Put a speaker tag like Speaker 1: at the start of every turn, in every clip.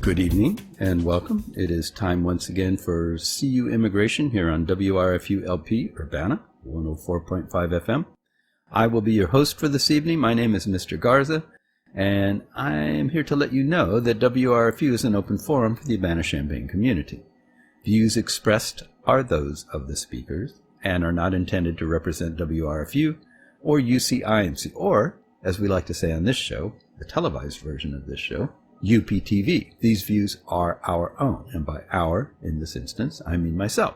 Speaker 1: Good evening and welcome. It is time once again for CU Immigration here on WRFU LP Urbana 104.5 FM. I will be your host for this evening. My name is Mr. Garza, and I am here to let you know that WRFU is an open forum for the Urbana-Champaign community. Views expressed are those of the speakers and are not intended to represent WRFU or UCIMC, or, as we like to say on this show, the televised version of this show, UPTV. These views are our own, and by our, in this instance, I mean myself,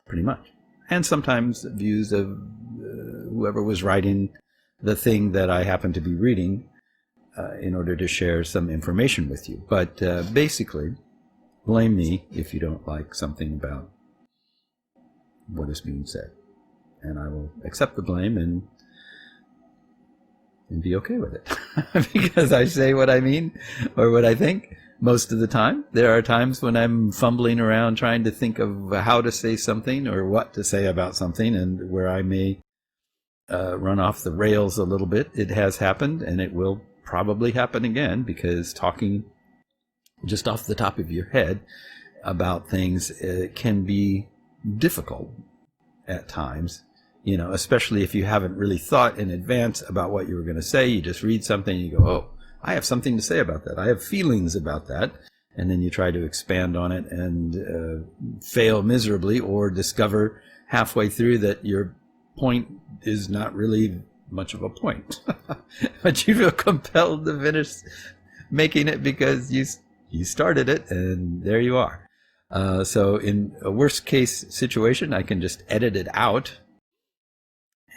Speaker 1: pretty much. And sometimes views of whoever was writing the thing that I happen to be reading in order to share some information with you. But basically, blame me if you don't like something about what is being said. And I will accept the blame and be okay with it because I say what I mean or what I think most of the time. There are times when I'm fumbling around trying to think of how to say something or what to say about something, and where I may run off the rails a little bit. It has happened, and it will probably happen again, because talking just off the top of your head about things can be difficult at times. You know, especially if you haven't really thought in advance about what you were going to say. You just read something and you go, oh, I have something to say about that. I have feelings about that. And then you try to expand on it and fail miserably, or discover halfway through that your point is not really much of a point. But you feel compelled to finish making it because you started it, and there you are. So in a worst case situation, I can just edit it out.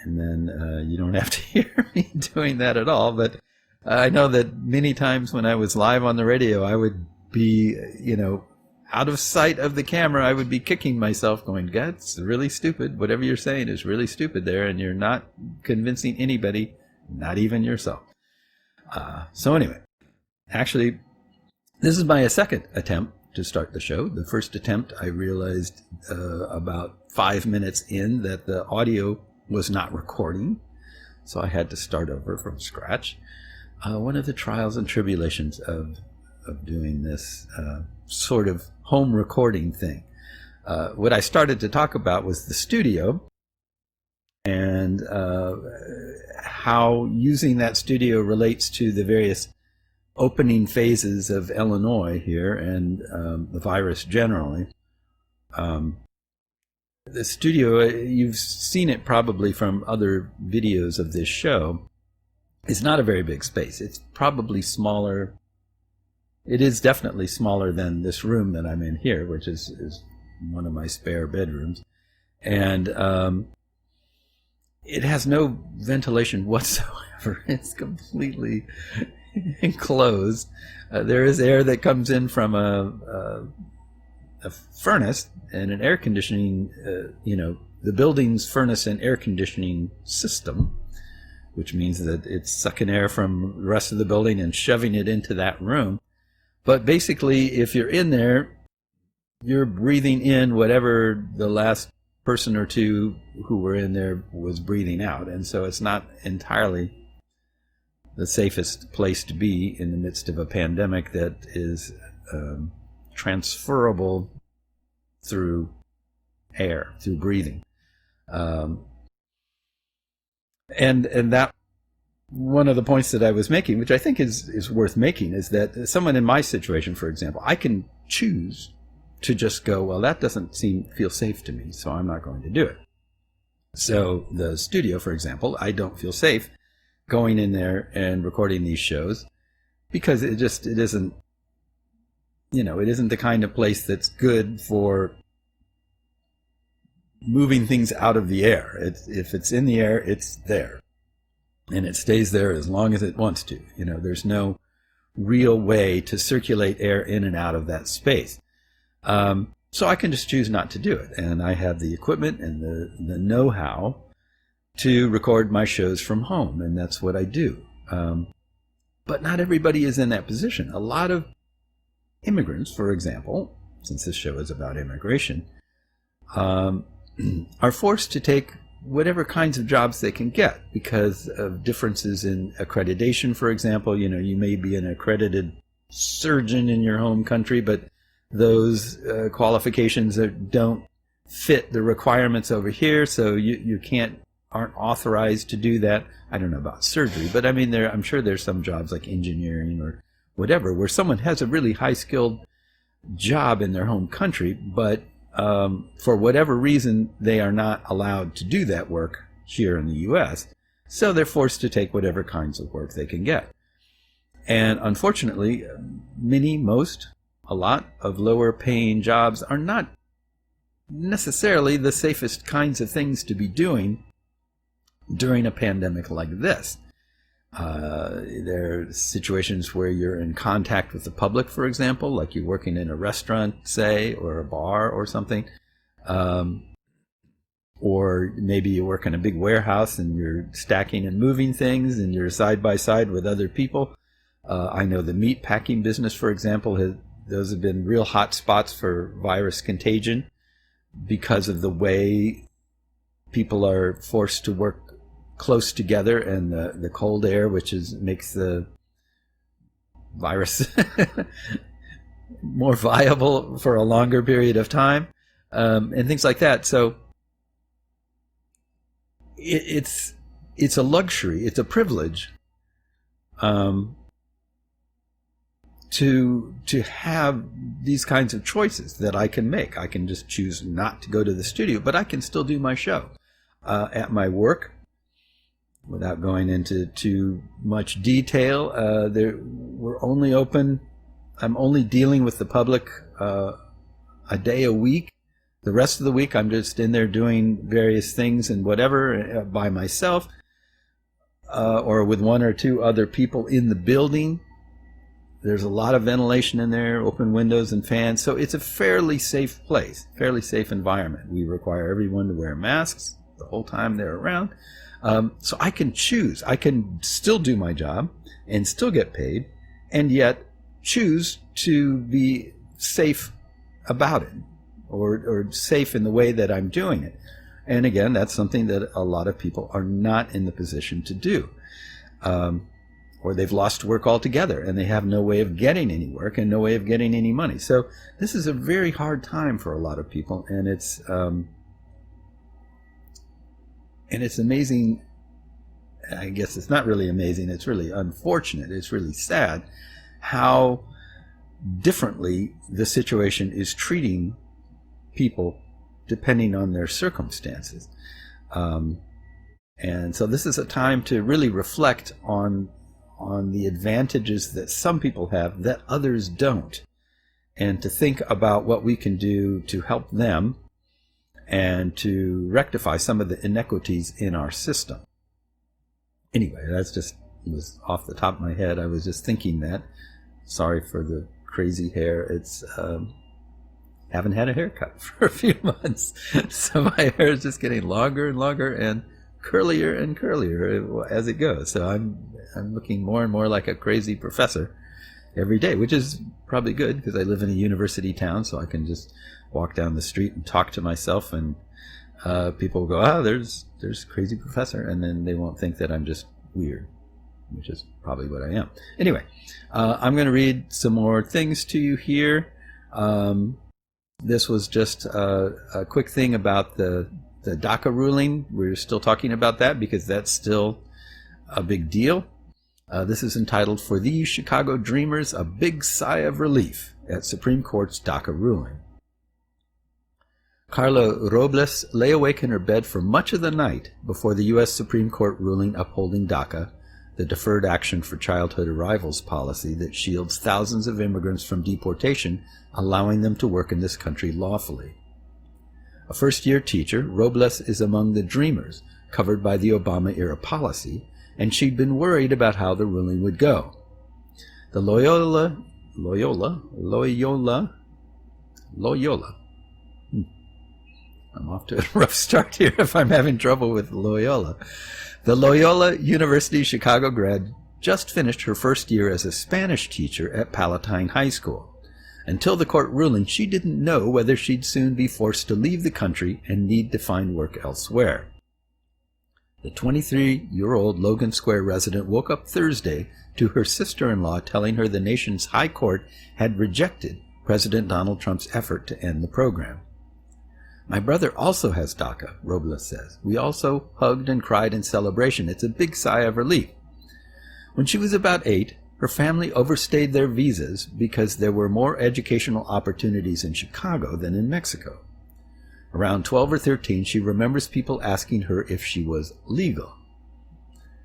Speaker 1: And then you don't have to hear me doing that at all. But I know that many times when I was live on the radio, I would be, out of sight of the camera. I would be kicking myself going, God, it's really stupid. Whatever you're saying is really stupid there. And you're not convincing anybody, not even yourself. So anyway, actually, this is my second attempt to start the show. The first attempt, I realized about 5 minutes in that the audio was not recording, so I had to start over from scratch. One of the trials and tribulations of doing this sort of home recording thing. What I started to talk about was the studio, and how using that studio relates to the various opening phases of Illinois here, and the virus generally. The studio, you've seen it probably from other videos of this show, is not a very big space. It's probably smaller. It is definitely smaller than this room that I'm in here, which is one of my spare bedrooms. And it has no ventilation whatsoever. It's completely enclosed. There is air that comes in from a furnace and an air conditioning, the building's furnace and air conditioning system, which means that it's sucking air from the rest of the building and shoving it into that room. But basically, if you're in there, you're breathing in whatever the last person or two who were in there was breathing out. And so it's not entirely the safest place to be in the midst of a pandemic that is transferable through air, through breathing. And that, one of the points that I was making, which I think is worth making, is that someone in my situation, for example, I can choose to just go, well, that doesn't feel safe to me, so I'm not going to do it. So the studio, for example, I don't feel safe going in there and recording these shows, because it isn't, it isn't the kind of place that's good for moving things out of the air. If it's in the air, it's there. And it stays there as long as it wants to. There's no real way to circulate air in and out of that space. So I can just choose not to do it. And I have the equipment and the know-how to record my shows from home. And that's what I do. But not everybody is in that position. A lot of immigrants, for example, since this show is about immigration, are forced to take whatever kinds of jobs they can get because of differences in accreditation, for example. You may be an accredited surgeon in your home country, but those qualifications don't fit the requirements over here, so you aren't authorized to do that. I don't know about surgery, but I mean, I'm sure there's some jobs like engineering or whatever where someone has a really high-skilled job in their home country, but for whatever reason, they are not allowed to do that work here in the U.S., so they're forced to take whatever kinds of work they can get. And unfortunately, a lot of lower paying jobs are not necessarily the safest kinds of things to be doing during a pandemic like this. There are situations where you're in contact with the public, for example, like you're working in a restaurant, say, or a bar or something. Or maybe you work in a big warehouse and you're stacking and moving things and you're side by side with other people. I know the meat packing business, for example, those have been real hot spots for virus contagion because of the way people are forced to work close together, and the cold air, which makes the virus more viable for a longer period of time, and things like that. So it's a luxury, it's a privilege to have these kinds of choices that I can make. I can just choose not to go to the studio, but I can still do my show at my work. Without going into too much detail, we're only open. I'm only dealing with the public a day a week. The rest of the week, I'm just in there doing various things and whatever by myself, or with one or two other people in the building. There's a lot of ventilation in there, open windows and fans, so it's a fairly safe place, fairly safe environment. We require everyone to wear masks the whole time they're around. So I can choose. I can still do my job and still get paid, and yet choose to be safe about it, or safe in the way that I'm doing it. And again, that's something that a lot of people are not in the position to do. Or they've lost work altogether and they have no way of getting any work and no way of getting any money. So this is a very hard time for a lot of people, and it's amazing. I guess it's not really amazing. It's really unfortunate. It's really sad how differently the situation is treating people depending on their circumstances. And so this is a time to really reflect on the advantages that some people have that others don't, and to think about what we can do to help them and to rectify some of the inequities in our system. Anyway, was off the top of my head. I was just thinking that. Sorry for the crazy hair. It's haven't had a haircut for a few months, so my hair is just getting longer and longer and curlier as it goes. So I'm looking more and more like a crazy professor every day, which is probably good because I live in a university town, so I can just walk down the street and talk to myself, and people will go, there's crazy professor, and then they won't think that I'm just weird, which is probably what I am. Anyway, I'm going to read some more things to you here. This was just a quick thing about the DACA ruling. We're still talking about that because that's still a big deal. This is entitled, "For These Chicago Dreamers, a Big Sigh of Relief at Supreme Court's DACA Ruling." Carla Robles lay awake in her bed for much of the night before the U.S. Supreme Court ruling upholding DACA, the Deferred Action for Childhood Arrivals policy that shields thousands of immigrants from deportation, allowing them to work in this country lawfully. A first-year teacher, Robles is among the dreamers covered by the Obama-era policy, and she'd been worried about how the ruling would go. The Loyola. I'm off to a rough start here if I'm having trouble with Loyola. The Loyola University Chicago grad just finished her first year as a Spanish teacher at Palatine High School. Until the court ruling, she didn't know whether she'd soon be forced to leave the country and need to find work elsewhere. The 23-year-old Logan Square resident woke up Thursday to her sister-in-law telling her the nation's high court had rejected President Donald Trump's effort to end the program. "My brother also has DACA," Robles says. "We also hugged and cried in celebration. It's a big sigh of relief." When she was about 8, her family overstayed their visas because there were more educational opportunities in Chicago than in Mexico. Around 12 or 13, she remembers people asking her if she was legal.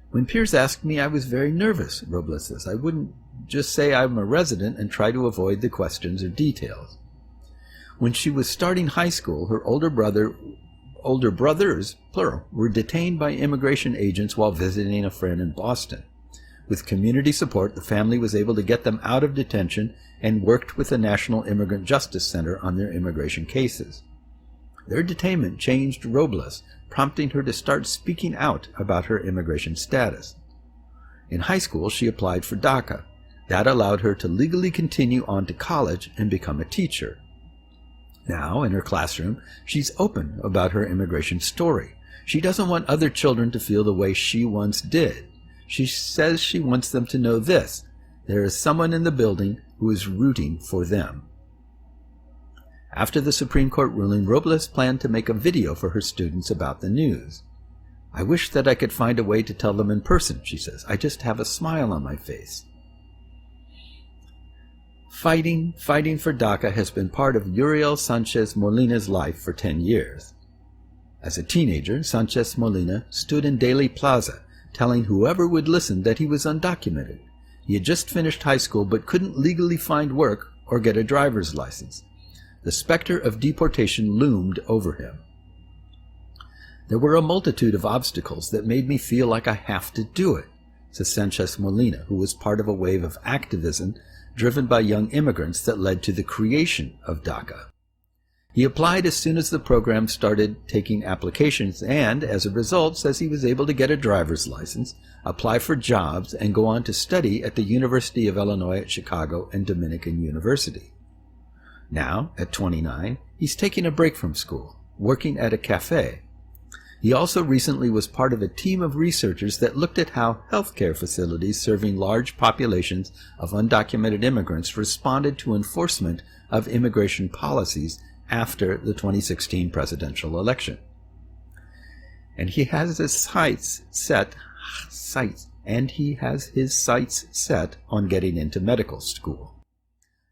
Speaker 1: "When peers asked me, I was very nervous," Robles says. "I wouldn't just say I'm a resident and try to avoid the questions or details." When she was starting high school, her older brothers, plural, were detained by immigration agents while visiting a friend in Boston. With community support, the family was able to get them out of detention and worked with the National Immigrant Justice Center on their immigration cases. Their detainment changed Robles, prompting her to start speaking out about her immigration status. In high school, she applied for DACA. That allowed her to legally continue on to college and become a teacher. Now, in her classroom, she's open about her immigration story. She doesn't want other children to feel the way she once did. She says she wants them to know this: there is someone in the building who is rooting for them. After the Supreme Court ruling, Robles planned to make a video for her students about the news. "I wish that I could find a way to tell them in person," she says. "I just have a smile on my face." Fighting for DACA has been part of Uriel Sanchez Molina's life for 10 years. As a teenager, Sanchez Molina stood in Daley Plaza, telling whoever would listen that he was undocumented. He had just finished high school but couldn't legally find work or get a driver's license. The specter of deportation loomed over him. "There were a multitude of obstacles that made me feel like I have to do it," says Sanchez Molina, who was part of a wave of activism driven by young immigrants that led to the creation of DACA. He applied as soon as the program started taking applications and, as a result, says he was able to get a driver's license, apply for jobs, and go on to study at the University of Illinois at Chicago and Dominican University. Now, at 29, he's taking a break from school, working at a cafe. He also recently was part of a team of researchers that looked at how healthcare facilities serving large populations of undocumented immigrants responded to enforcement of immigration policies after the 2016 presidential election. And he has his sights set on getting into medical school.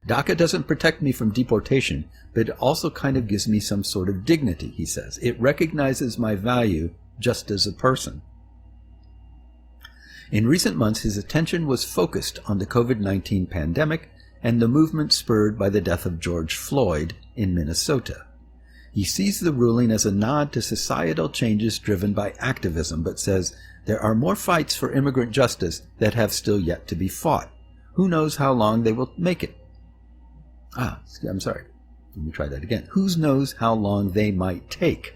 Speaker 1: "DACA doesn't protect me from deportation, but it also kind of gives me some sort of dignity," he says. "It recognizes my value just as a person." In recent months, his attention was focused on the COVID-19 pandemic and the movement spurred by the death of George Floyd in Minnesota. He sees the ruling as a nod to societal changes driven by activism, but says there are more fights for immigrant justice that have still yet to be fought. Who knows how long they will make it? I'm sorry. Let me try that again. Who knows how long they might take?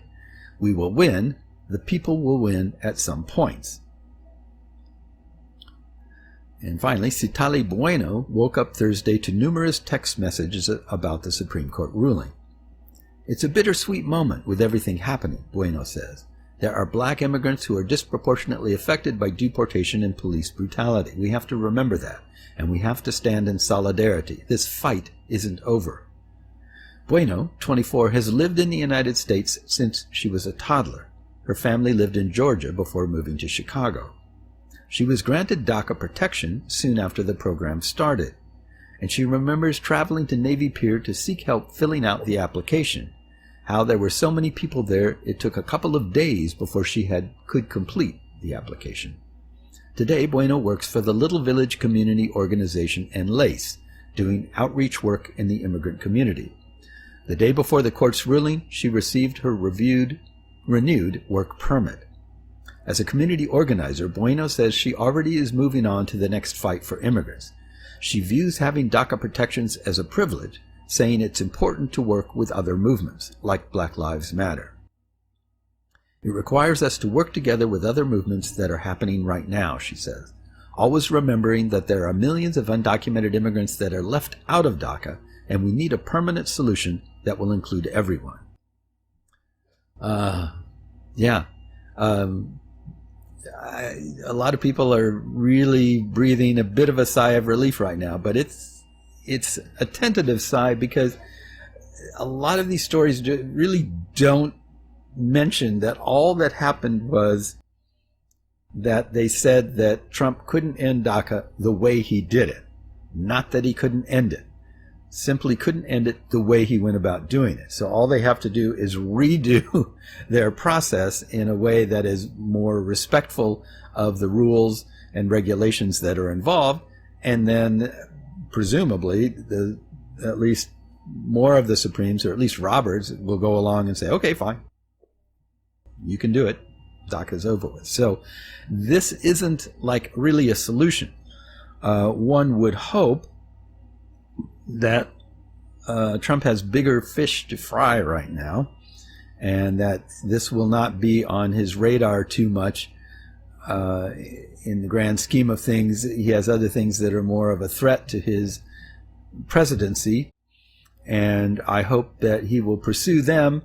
Speaker 1: We will win. The people will win at some points. And finally, Citali Bueno woke up Thursday to numerous text messages about the Supreme Court ruling. "It's a bittersweet moment with everything happening," Bueno says. "There are black immigrants who are disproportionately affected by deportation and police brutality. We have to remember that, and we have to stand in solidarity. This fight isn't over." Bueno, 24, has lived in the United States since she was a toddler. Her family lived in Georgia before moving to Chicago. She was granted DACA protection soon after the program started, and she remembers traveling to Navy Pier to seek help filling out the application. How there were so many people there, it took a couple of days before she could complete the application. Today, Bueno works for the Little Village Community Organization and LACE, doing outreach work in the immigrant community. The day before the court's ruling, she received her renewed work permit. As a community organizer, Bueno says she already is moving on to the next fight for immigrants. She views having DACA protections as a privilege, saying it's important to work with other movements, like Black Lives Matter. "It requires us to work together with other movements that are happening right now," she says, always remembering that there are millions of undocumented immigrants that are left out of DACA, and we need a permanent solution that will include everyone. a lot of people are really breathing a bit of a sigh of relief right now, but it's a tentative sigh because a lot of these stories really don't mention that all that happened was that they said that Trump couldn't end DACA the way he did it. Not that he couldn't end it. Simply couldn't end it the way he went about doing it. So all they have to do is redo their process in a way that is more respectful of the rules and regulations that are involved. And then presumably at least more of the Supremes, or at least Roberts, will go along and say, okay, fine. You can do it. DACA's over with. So this isn't like really a solution. One would hope that Trump has bigger fish to fry right now, and that this will not be on his radar too much. In the grand scheme of things, he has other things that are more of a threat to his presidency, and I hope that he will pursue them,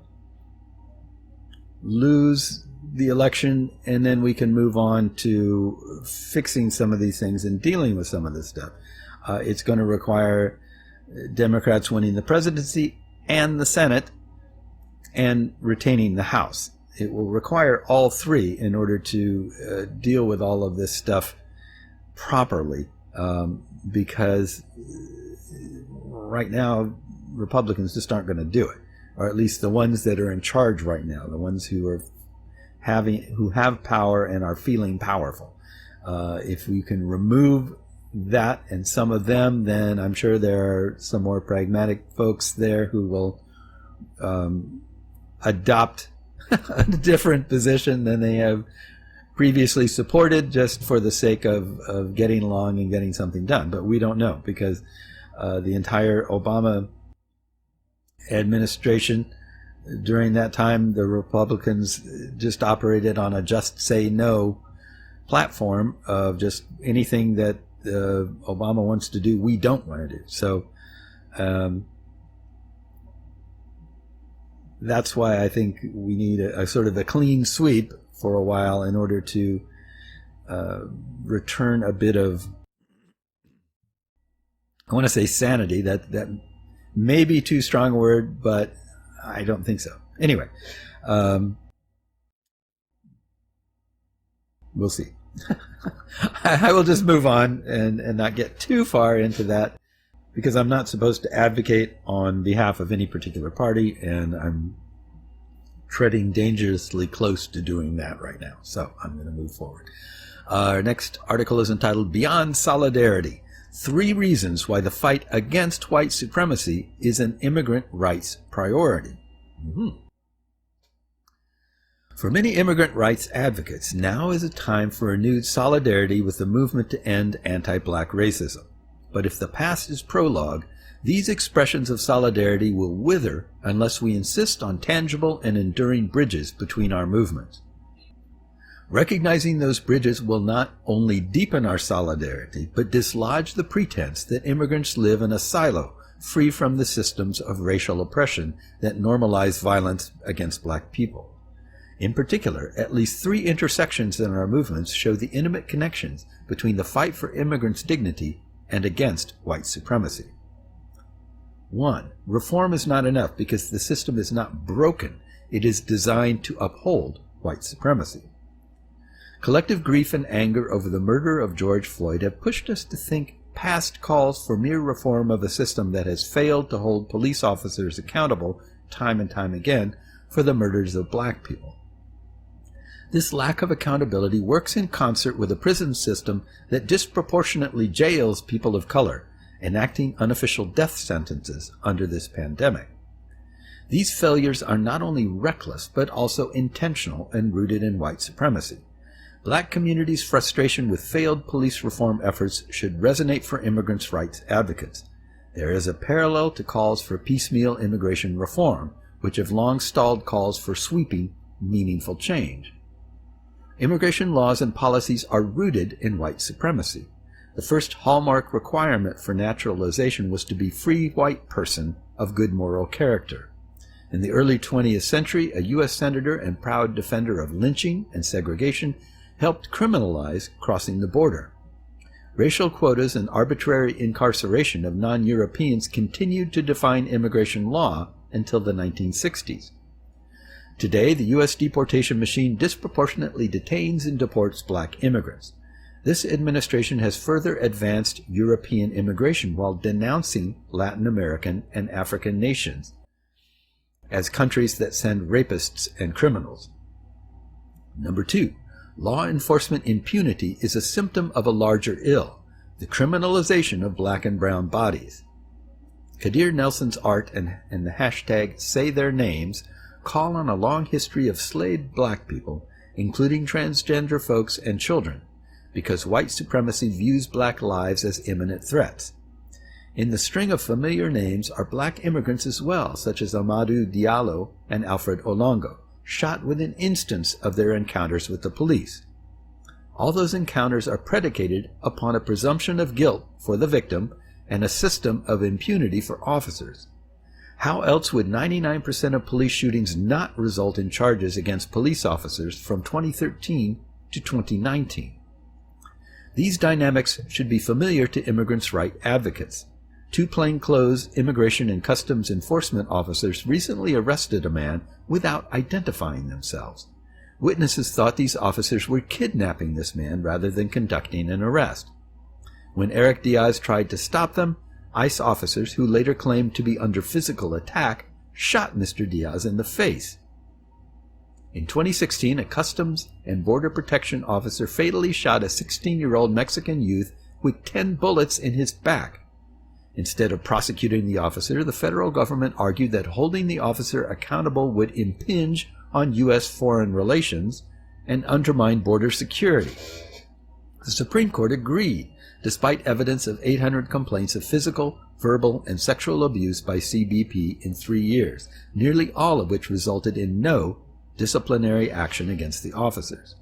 Speaker 1: lose the election, and then we can move on to fixing some of these things and dealing with some of this stuff. It's going to require Democrats winning the presidency and the Senate and retaining the House. It will require all three in order to deal with all of this stuff properly, because right now Republicans just aren't going to do it, or at least the ones that are in charge right now, the ones who have power and are feeling powerful. If we can remove that and some of them, then I'm sure there are some more pragmatic folks there who will adopt a different position than they have previously supported, just for the sake of getting along and getting something done. But we don't know, because the entire Obama administration, during that time, the Republicans just operated on a just say no platform of just anything that Obama wants to do, we don't want to do. So that's why I think we need a sort of a clean sweep for a while in order to return a bit of, I want to say sanity. That may be too strong a word, but I don't think so. Anyway, we'll see. I will just move on and not get too far into that, because I'm not supposed to advocate on behalf of any particular party, and I'm treading dangerously close to doing that right now. So I'm going to move forward. Our next article is entitled Beyond Solidarity: 3 Reasons Why the Fight Against White Supremacy is an Immigrant Rights Priority. For many immigrant rights advocates, now is a time for renewed solidarity with the movement to end anti-black racism. But if the past is prologue, these expressions of solidarity will wither unless we insist on tangible and enduring bridges between our movements. Recognizing those bridges will not only deepen our solidarity, but dislodge the pretense that immigrants live in a silo, free from the systems of racial oppression that normalize violence against black people. In particular, at least 3 intersections in our movements show the intimate connections between the fight for immigrants' dignity and against white supremacy. 1. Reform is not enough because the system is not broken. It is designed to uphold white supremacy. Collective grief and anger over the murder of George Floyd have pushed us to think past calls for mere reform of a system that has failed to hold police officers accountable time and time again for the murders of black people. This lack of accountability works in concert with a prison system that disproportionately jails people of color, enacting unofficial death sentences under this pandemic. These failures are not only reckless, but also intentional and rooted in white supremacy. Black communities' frustration with failed police reform efforts should resonate for immigrants' rights advocates. There is a parallel to calls for piecemeal immigration reform, which have long stalled calls for sweeping, meaningful change. Immigration laws and policies are rooted in white supremacy. The first hallmark requirement for naturalization was to be free white person of good moral character. In the early 20th century, a U.S. senator and proud defender of lynching and segregation helped criminalize crossing the border. Racial quotas and arbitrary incarceration of non-Europeans continued to define immigration law until the 1960s. Today, the U.S. deportation machine disproportionately detains and deports black immigrants. This administration has further advanced European immigration while denouncing Latin American and African nations as countries that send rapists and criminals. Number 2. Law enforcement impunity is a symptom of a larger ill, the criminalization of black and brown bodies. Kadir Nelson's art and the hashtag #SayTheirNames call on a long history of slaved black people, including transgender folks and children, because white supremacy views black lives as imminent threats. In the string of familiar names are black immigrants as well, such as Amadou Diallo and Alfred Olongo, shot within instants of their encounters with the police. All those encounters are predicated upon a presumption of guilt for the victim and a system of impunity for officers. How else would 99% of police shootings not result in charges against police officers from 2013 to 2019? These dynamics should be familiar to immigrants' right advocates. 2 plainclothes immigration and customs enforcement officers recently arrested a man without identifying themselves. Witnesses thought these officers were kidnapping this man rather than conducting an arrest. When Eric Diaz tried to stop them, ICE officers, who later claimed to be under physical attack, shot Mr. Diaz in the face. In 2016, a Customs and Border Protection officer fatally shot a 16-year-old Mexican youth with 10 bullets in his back. Instead of prosecuting the officer, the federal government argued that holding the officer accountable would impinge on U.S. foreign relations and undermine border security. The Supreme Court agreed, despite evidence of 800 complaints of physical, verbal, and sexual abuse by CBP in 3 years, nearly all of which resulted in no disciplinary action against the officers.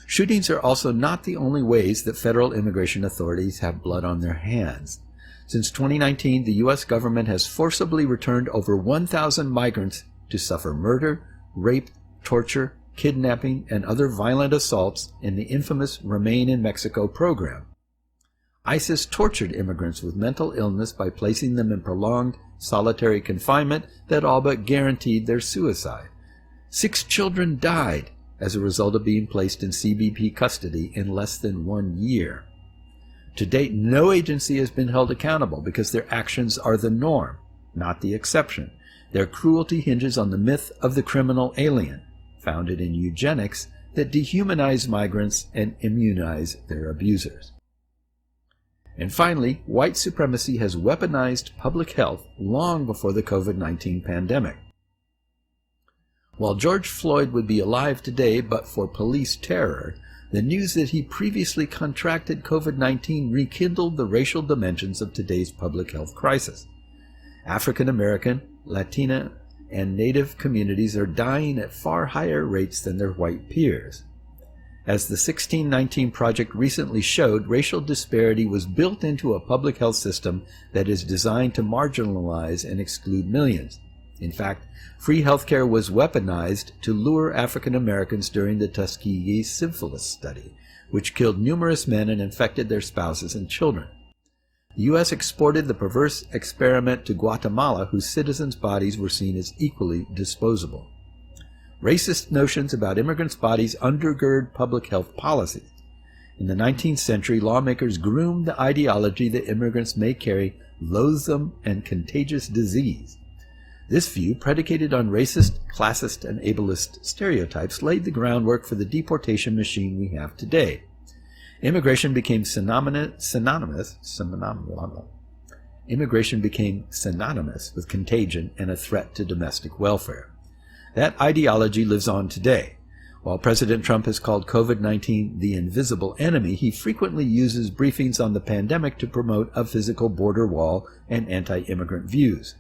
Speaker 1: Shootings are also not the only ways that federal immigration authorities have blood on their hands. Since 2019, the U.S. government has forcibly returned over 1,000 migrants to suffer murder, rape, torture, kidnapping, and other violent assaults in the infamous Remain in Mexico program. ISIS tortured immigrants with mental illness by placing them in prolonged solitary confinement that all but guaranteed their suicide. 6 children died as a result of being placed in CBP custody in less than 1 year. To date, no agency has been held accountable because their actions are the norm, not the exception. Their cruelty hinges on the myth of the criminal alien, founded in eugenics, that dehumanize migrants and immunize their abusers. And finally, white supremacy has weaponized public health long before the COVID-19 pandemic. While George Floyd would be alive today but for police terror, the news that he previously contracted COVID-19 rekindled the racial dimensions of today's public health crisis. African American, Latina, and Native communities are dying at far higher rates than their white peers. As the 1619 Project recently showed, racial disparity was built into a public health system that is designed to marginalize and exclude millions. In fact, free healthcare was weaponized to lure African Americans during the Tuskegee syphilis study, which killed numerous men and infected their spouses and children. The U.S. exported the perverse experiment to Guatemala, whose citizens' bodies were seen as equally disposable. Racist notions about immigrants' bodies undergird public health policies. In the 19th century, lawmakers groomed the ideology that immigrants may carry loathsome and contagious disease. This view, predicated on racist, classist, and ableist stereotypes, laid the groundwork for the deportation machine we have today. Immigration became synonymous with contagion and a threat to domestic welfare. That ideology lives on today. While President Trump has called COVID-19 the invisible enemy, he frequently uses briefings on the pandemic to promote a physical border wall and anti-immigrant views.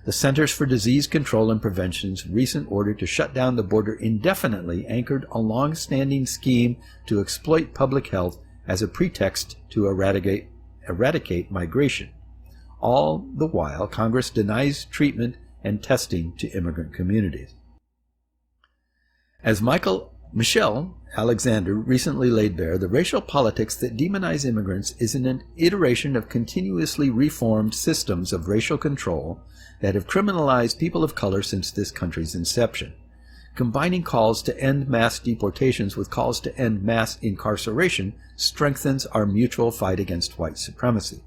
Speaker 1: The Centers for Disease Control and Prevention's recent order to shut down the border indefinitely anchored a long-standing scheme to exploit public health as a pretext to eradicate migration. All the while, Congress denies treatment and testing to immigrant communities. As Michael Michelle Alexander recently laid bare the racial politics that demonize immigrants is an iteration of continuously reformed systems of racial control that have criminalized people of color since this country's inception. Combining calls to end mass deportations with calls to end mass incarceration strengthens our mutual fight against white supremacy.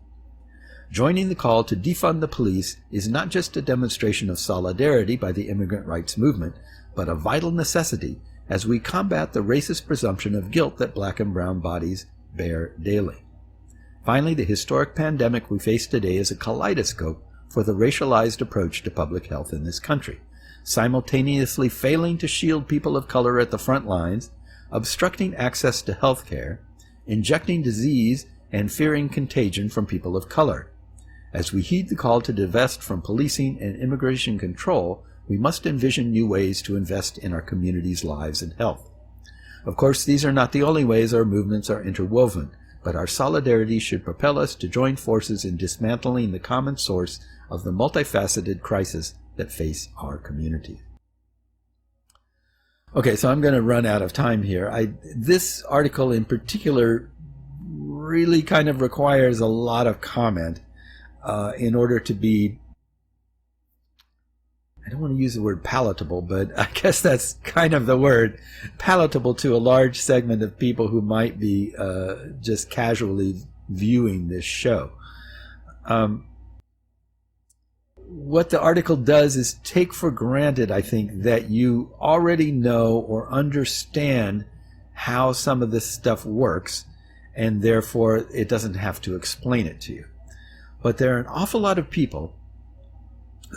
Speaker 1: Joining the call to defund the police is not just a demonstration of solidarity by the immigrant rights movement, but a vital necessity as we combat the racist presumption of guilt that black and brown bodies bear daily. Finally, the historic pandemic we face today is a kaleidoscope for the racialized approach to public health in this country, simultaneously failing to shield people of color at the front lines, obstructing access to health care, injecting disease, and fearing contagion from people of color. As we heed the call to divest from policing and immigration control, we must envision new ways to invest in our communities' lives and health. Of course, these are not the only ways our movements are interwoven, but our solidarity should propel us to join forces in dismantling the common source of the multifaceted crisis that face our community. Okay, so I'm going to run out of time here. This article in particular really kind of requires a lot of comment in order to be, I don't want to use the word palatable, but I guess that's kind of the word, palatable to a large segment of people who might be just casually viewing this show. What the article does is take for granted, I think, that you already know or understand how some of this stuff works, and therefore it doesn't have to explain it to you. But there are an awful lot of people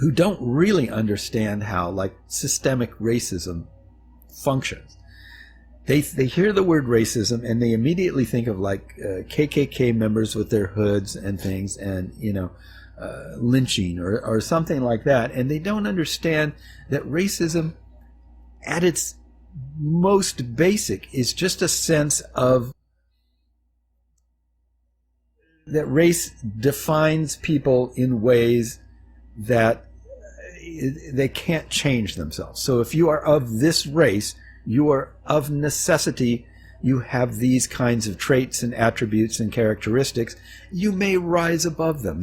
Speaker 1: who don't really understand how, like, systemic racism functions. They hear the word racism and they immediately think of, like, KKK members with their hoods and things, and, you know, lynching or something like that. And they don't understand that racism, at its most basic, is just a sense of that race defines people in ways that they can't change themselves. So if you are of this race, you are of necessity, you have these kinds of traits and attributes and characteristics. You may rise above them.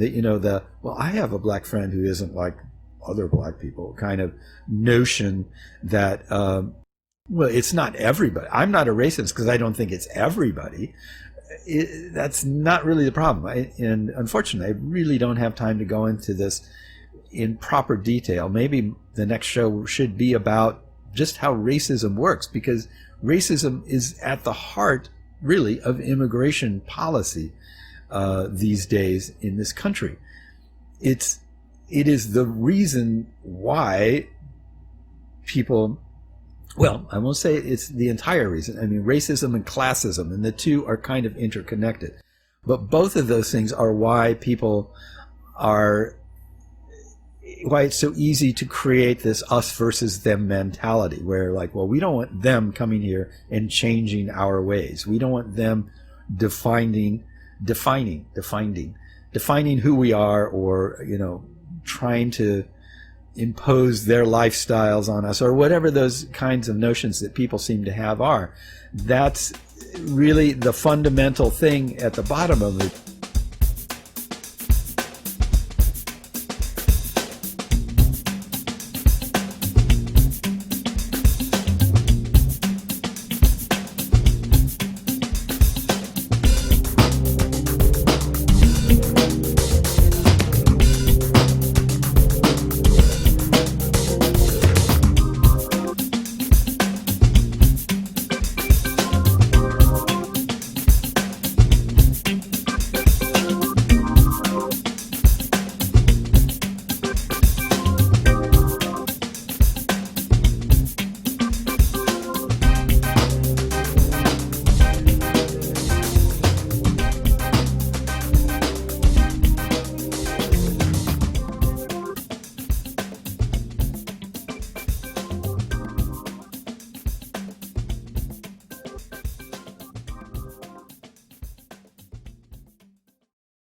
Speaker 1: Well, I have a black friend who isn't like other black people kind of notion that, well, it's not everybody. I'm not a racist because I don't think it's everybody. That's not really the problem. And unfortunately, I really don't have time to go into this in proper detail. Maybe the next show should be about just how racism works, because racism is at the heart, really, of immigration policy these days in this country. It is the reason why people, well, I won't say it's the entire reason. I mean, racism and classism, and the two are kind of interconnected. But both of those things are why it's so easy to create this us versus them mentality, where, like, well, we don't want them coming here and changing our ways. We don't want them defining who we are, or, you know, trying to impose their lifestyles on us, or whatever those kinds of notions that people seem to have are. That's really the fundamental thing at the bottom of it.